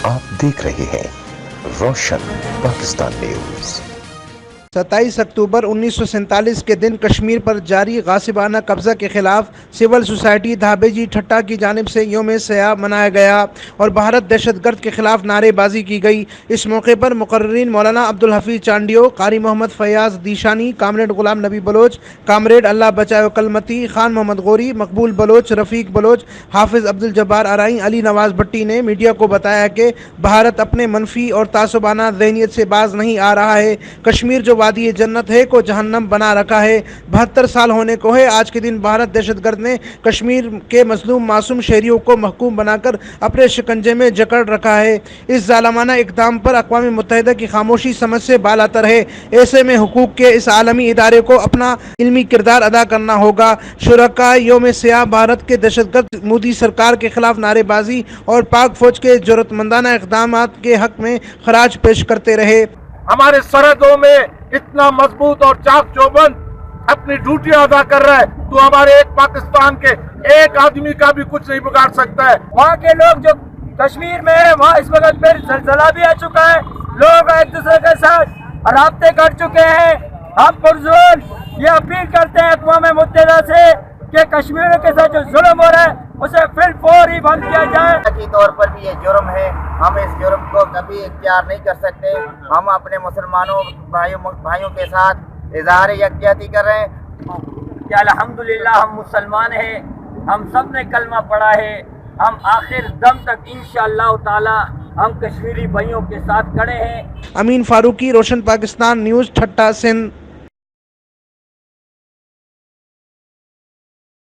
आप देख रहे हैं रोशन पाकिस्तान न्यूज। 27 अक्टूबर 1947 के दिन कश्मीर पर जारी गासिबाना कब्ज़ा के खिलाफ सिविल सोसाइटी धाबेजी ठट्टा की जानिब से योम सयाह मनाया गया और भारत दहशतगर्द के खिलाफ नारेबाजी की गई। इस मौके पर मुकर्रिरीन मौलाना अब्दुल हफीज चांडियो, कारी Mohammad Fayaz दीशानी, comrade Ghulam Nabi Bloch, comrade अल्लाह बचाओ कलमती, खान मोहम्मद गौरी, मकबूल बलोच, रफ़ीक बलोच, हाफिज अब्दुल जब्बार अराई, अली नवाज भट्टी ने मीडिया को बताया कि भारत अपने मनफी और तासुबाना ज़हनियत से बाज नहीं आ रहा है। कश्मीर जो वादी जन्नत है को जहन्नम बना रखा है। 72 साल होने को है आज के दिन भारत दहशतगर्द ने कश्मीर के मजलूम मासूम शहरियों को महकूम बनाकर अपने शिकंजे में जकड़ रखा है। इस जालमाना इक़दाम पर अक़वाम मुत्तहिदा की खामोशी समझ से बालातर है। ऐसे में हुकूक के इस आलमी इदारे को अपना इल्मी किरदार अदा करना होगा। शुरका योम सयाह भारत के दहशतगर्द मोदी सरकार के खिलाफ नारेबाजी और पाक फौज के जरूरतमंदाना इक़दाम के हक में खराज पेश करते रहे। हमारे सरहदों में इतना मजबूत और चाक चौबंद अपनी ड्यूटी अदा कर रहा है, तो हमारे एक पाकिस्तान के एक आदमी का भी कुछ नहीं बिगाड़ सकता है। वहाँ के लोग जो कश्मीर में है, वहाँ इस वक्त फिर ज़लज़ला भी आ चुका है, लोग एक दूसरे के साथ राब्ते कर चुके हैं। हम पुरजोर ये अपील करते हैं अक़वाम मुत्तहिदा से कि कश्मीर के साथ जो जुल्म हो रहा है उसे फिर फौरी बंद किया जाए। की तौर पर भी ये जुर्म है, हम इस जुर्म को कभी इख्तियार नहीं कर सकते। हम अपने मुसलमानों भाइयों के साथ इजहार यकजहती कर रहे हैं कि अल्हम्दुलिल्लाह हम मुसलमान हैं, हम सब ने कलमा पढ़ा है, हम आखिर दम तक इंशाअल्लाह ताला हम कश्मीरी भाइयों के साथ खड़े हैं। अमीन फारूकी, रोशन पाकिस्तान न्यूज़, ठट्टा, सिंध।